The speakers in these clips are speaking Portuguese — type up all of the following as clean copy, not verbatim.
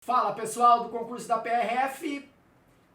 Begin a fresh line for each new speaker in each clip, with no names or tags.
Fala pessoal do concurso da PRF,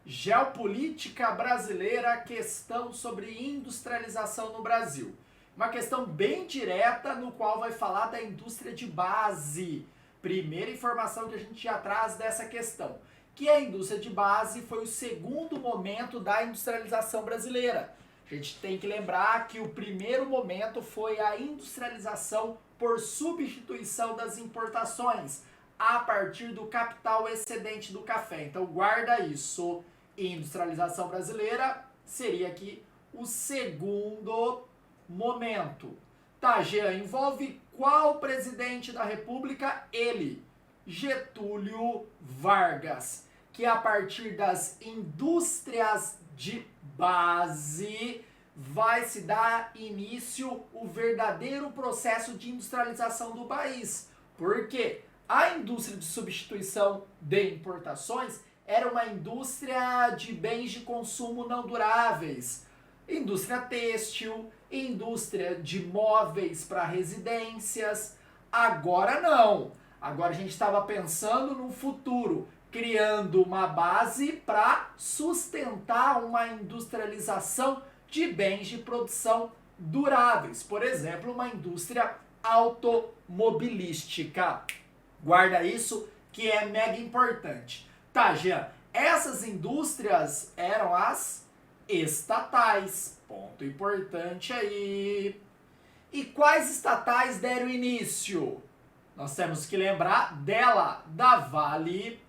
Geopolítica Brasileira, questão sobre industrialização no Brasil. Uma questão bem direta no qual vai falar da indústria de base. Primeira informação que a gente já traz dessa questão, que a indústria de base foi o segundo momento da industrialização brasileira. A gente tem que lembrar que o primeiro momento foi a industrialização por substituição das importações, a partir do capital excedente do café. Então guarda isso. Industrialização brasileira seria aqui o segundo momento. Tá, Jean, envolve qual presidente da República? Ele, Getúlio Vargas, que a partir das indústrias de base vai se dar início o verdadeiro processo de industrialização do país. Por quê? A indústria de substituição de importações era uma indústria de bens de consumo não duráveis. Indústria têxtil, indústria de móveis para residências. Agora não. Agora a gente estava pensando no futuro, criando uma base para sustentar uma industrialização de bens de produção duráveis. Por exemplo, uma indústria automobilística. Guarda isso, que é mega importante. Tá, Jean, essas indústrias eram as estatais. Ponto importante aí. E quais estatais deram início? Nós temos que lembrar dela, da Vale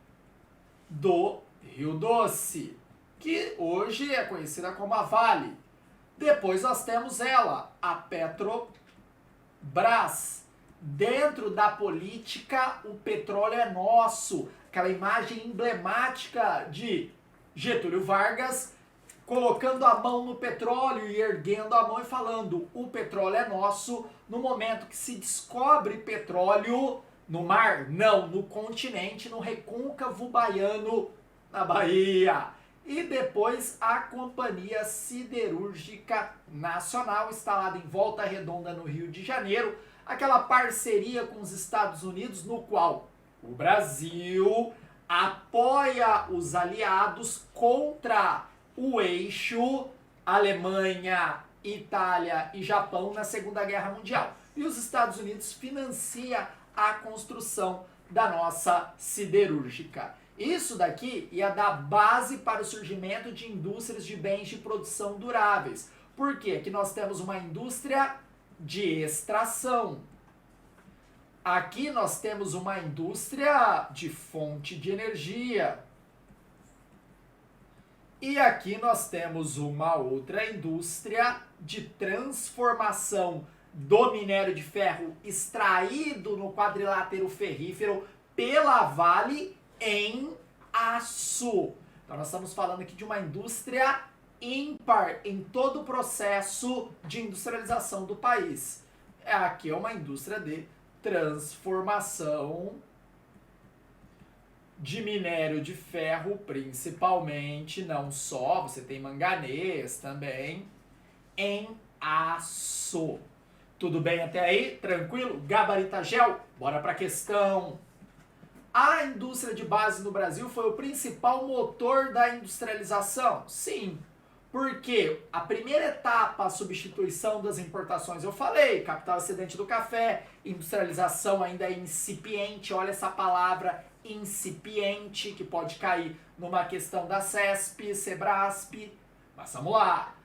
do Rio Doce, que hoje é conhecida como a Vale. Depois nós temos ela, a Petrobras. Dentro da política, o petróleo é nosso. Aquela imagem emblemática de Getúlio Vargas colocando a mão no petróleo e erguendo a mão e falando: o petróleo é nosso. No momento que se descobre petróleo no mar, não, no continente, no recôncavo baiano, na Bahia. E depois a Companhia Siderúrgica Nacional, instalada em Volta Redonda, no Rio de Janeiro, aquela parceria com os Estados Unidos, no qual o Brasil apoia os aliados contra o eixo Alemanha, Itália e Japão na Segunda Guerra Mundial. E os Estados Unidos financia a construção da nossa siderúrgica. Isso daqui ia dar base para o surgimento de indústrias de bens de produção duráveis. Por quê? Aqui nós temos uma indústria de extração. Aqui nós temos uma indústria de fonte de energia. E aqui nós temos uma outra indústria de transformação do minério de ferro extraído no quadrilátero ferrífero pela Vale em aço. Então nós estamos falando aqui de uma indústria ímpar em todo o processo de industrialização do país. Aqui é uma indústria de transformação de minério de ferro, principalmente, não só, você tem manganês também, em aço. Tudo bem até aí? Tranquilo? Gabarita Gel? Bora para a questão. A indústria de base no Brasil foi o principal motor da industrialização? Sim. Porque a primeira etapa, a substituição das importações, eu falei, capital excedente do café, industrialização ainda incipiente, olha essa palavra incipiente, que pode cair numa questão da CESP, Sebrasp, mas vamos lá.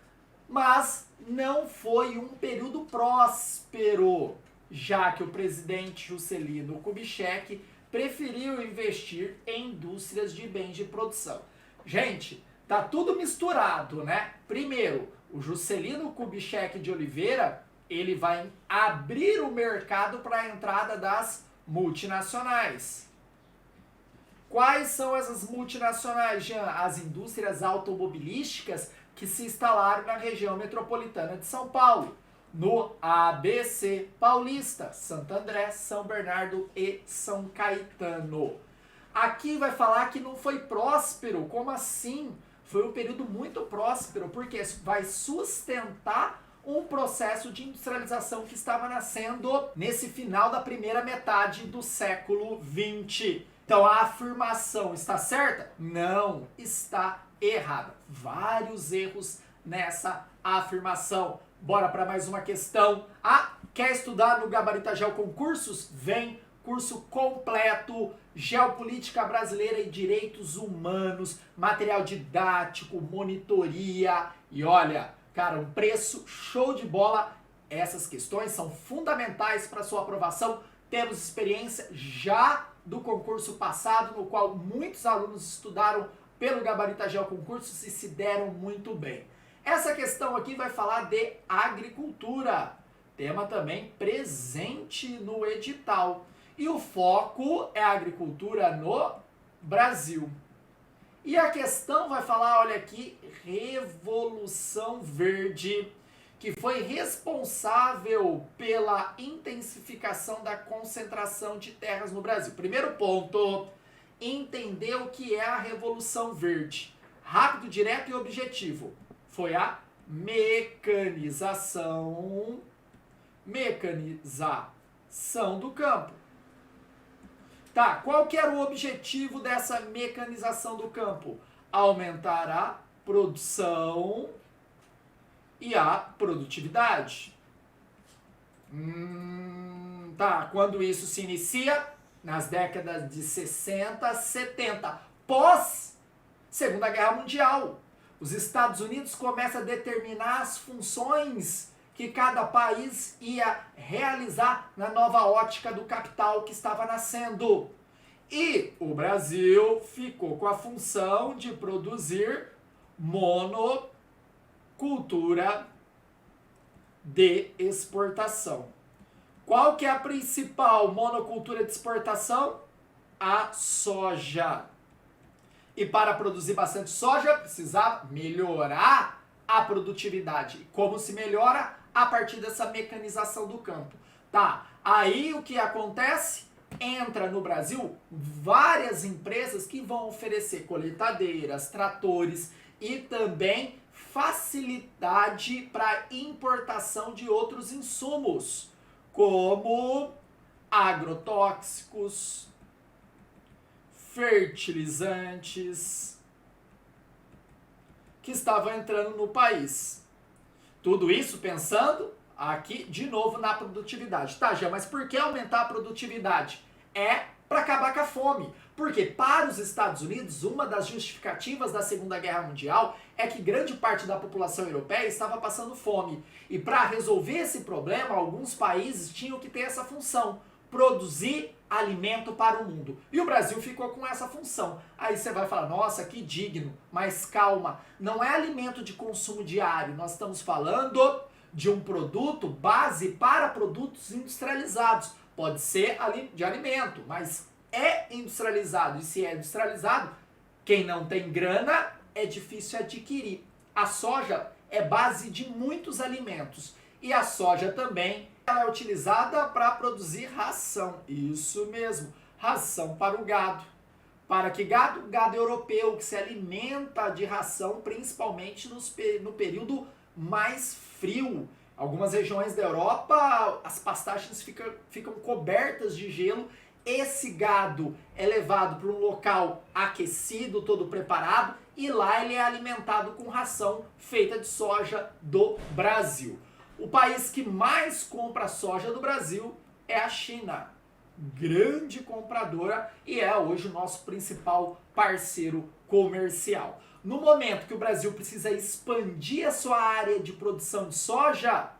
Mas não foi um período próspero, já que o presidente Juscelino Kubitschek preferiu investir em indústrias de bens de produção. Gente, tá tudo misturado, né? Primeiro, o Juscelino Kubitschek de Oliveira, ele vai abrir o mercado para a entrada das multinacionais. Quais são essas multinacionais, Jean? As indústrias automobilísticas que se instalaram na região metropolitana de São Paulo, no ABC Paulista, Santo André, São Bernardo e São Caetano. Aqui vai falar que não foi próspero. Como assim? Foi um período muito próspero, porque vai sustentar um processo de industrialização que estava nascendo nesse final da primeira metade do século XX. Então a afirmação está certa? Não, está errada. Vários erros nessa afirmação. Bora para mais uma questão. Quer estudar no Gabarita Geo Concursos? Vem, curso completo, Geopolítica Brasileira e Direitos Humanos, material didático, monitoria e olha, cara, um preço show de bola. Essas questões são fundamentais para sua aprovação. Temos experiência já do concurso passado, no qual muitos alunos estudaram pelo Gabarita Geo Concursos e se deram muito bem. Essa questão aqui vai falar de agricultura, tema também presente no edital. E o foco é a agricultura no Brasil. E a questão vai falar, olha aqui, Revolução Verde, que foi responsável pela intensificação da concentração de terras no Brasil. Primeiro ponto, entender o que é a Revolução Verde. Rápido, direto e objetivo. Foi a mecanização do campo. Tá, qual que era o objetivo dessa mecanização do campo? Aumentar a produção e a produtividade. Tá, quando isso se inicia? Nas décadas de 60, 70, pós Segunda Guerra Mundial. Os Estados Unidos começam a determinar as funções que cada país ia realizar na nova ótica do capital que estava nascendo. E o Brasil ficou com a função de produzir monocultura de exportação. Qual que é a principal monocultura de exportação? A soja. E para produzir bastante soja, precisava melhorar a produtividade. E como se melhora? A partir dessa mecanização do campo. Tá, aí o que acontece? Entra no Brasil várias empresas que vão oferecer colheitadeiras, tratores e também facilidade para importação de outros insumos, como agrotóxicos, fertilizantes, que estavam entrando no país. Tudo isso pensando aqui de novo na produtividade. Tá, Jean, mas por que aumentar a produtividade? É para acabar com a fome. Porque para os Estados Unidos, uma das justificativas da Segunda Guerra Mundial é que grande parte da população europeia estava passando fome. E para resolver esse problema, alguns países tinham que ter essa função, produzir alimento para o mundo. E o Brasil ficou com essa função. Aí você vai falar, nossa, que digno, mas calma, não é alimento de consumo diário, nós estamos falando de um produto base para produtos industrializados. Pode ser de alimento, mas é industrializado. E se é industrializado, quem não tem grana é difícil adquirir. A soja é base de muitos alimentos. E a soja também ela é utilizada para produzir ração. Isso mesmo, ração para o gado. Para que gado? Gado europeu, que se alimenta de ração principalmente no período mais frio. Algumas regiões da Europa, as pastagens ficam cobertas de gelo. Esse gado é levado para um local aquecido, todo preparado, e lá ele é alimentado com ração feita de soja do Brasil. O país que mais compra soja do Brasil é a China, grande compradora e é hoje o nosso principal parceiro comercial. No momento que o Brasil precisa expandir a sua área de produção de soja,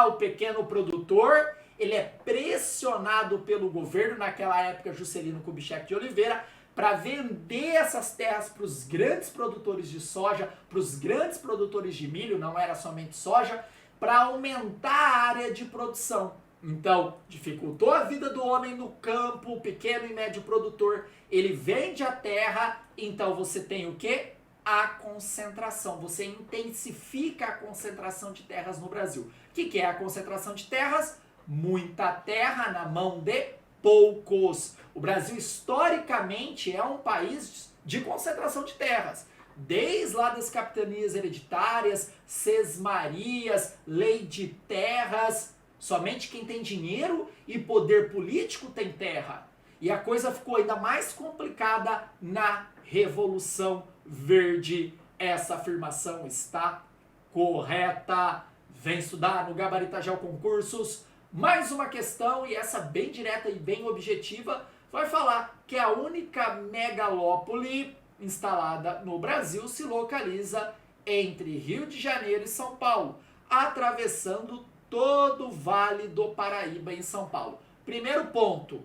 o pequeno produtor ele é pressionado pelo governo, naquela época Juscelino Kubitschek de Oliveira, para vender essas terras para os grandes produtores de soja, para os grandes produtores de milho, não era somente soja, para aumentar a área de produção. Então, dificultou a vida do homem no campo, pequeno e médio produtor, ele vende a terra, então você tem o quê? A concentração, você intensifica a concentração de terras no Brasil. O que é a concentração de terras? Muita terra na mão de poucos. O Brasil, historicamente, é um país de concentração de terras. Desde lá das capitanias hereditárias, sesmarias, lei de terras, somente quem tem dinheiro e poder político tem terra. E a coisa ficou ainda mais complicada na Revolução Verde. Essa afirmação está correta. Vem estudar no Gabarita Geoconcursos. Mais uma questão, e essa bem direta e bem objetiva, vai falar que a única megalópole instalada no Brasil se localiza entre Rio de Janeiro e São Paulo, atravessando todo o Vale do Paraíba em São Paulo. Primeiro ponto,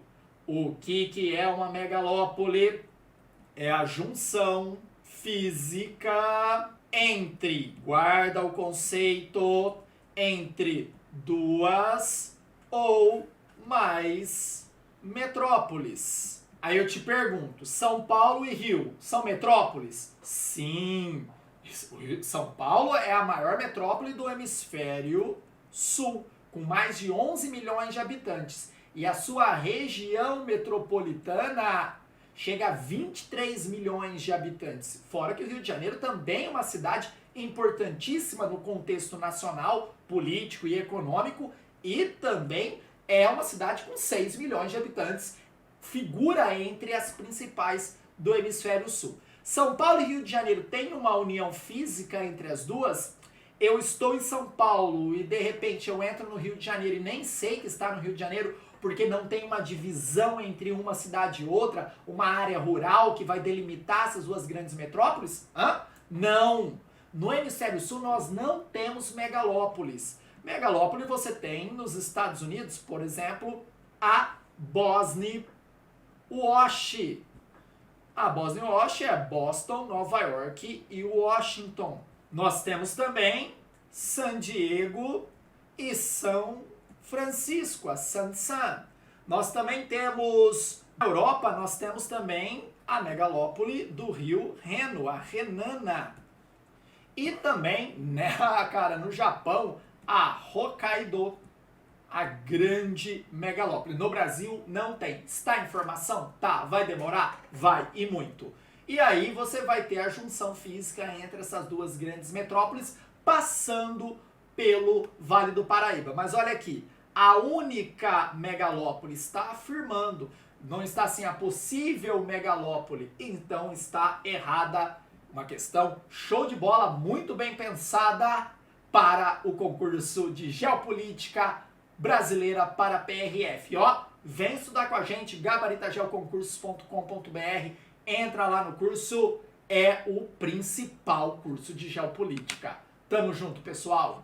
o que é uma megalópole? É a junção física entre, guarda o conceito, entre duas ou mais metrópoles. Aí eu te pergunto, São Paulo e Rio são metrópoles? Sim. São Paulo é a maior metrópole do hemisfério sul, com mais de 11 milhões de habitantes. E a sua região metropolitana chega a 23 milhões de habitantes. Fora que o Rio de Janeiro também é uma cidade importantíssima no contexto nacional, político e econômico, e também é uma cidade com 6 milhões de habitantes, figura entre as principais do hemisfério sul. São Paulo e Rio de Janeiro têm uma união física entre as duas? Eu estou em São Paulo e de repente eu entro no Rio de Janeiro e nem sei que está no Rio de Janeiro porque não tem uma divisão entre uma cidade e outra, uma área rural que vai delimitar essas duas grandes metrópoles? Não! No hemisfério sul nós não temos megalópolis. Megalópole você tem nos Estados Unidos, por exemplo, a Boston-Wash. A Boston-Wash é Boston, Nova York e Washington. Nós temos também San Diego e São Francisco, a San. Nós também temos, na Europa, nós temos também a megalópole do rio Reno, a Renana. E também, né, cara, no Japão, a Hokkaido, a grande megalópole. No Brasil não tem. Está em formação? Tá. Vai demorar? Vai, e muito. E aí você vai ter a junção física entre essas duas grandes metrópoles, passando pelo Vale do Paraíba. Mas olha aqui, a única megalópole está afirmando, não está assim a possível megalópole, então está errada. Uma questão show de bola, muito bem pensada para o concurso de Geopolítica Brasileira para PRF. Ó, vem estudar com a gente, gabaritageoconcursos.com.br, entra lá no curso, é o principal curso de Geopolítica. Tamo junto, pessoal!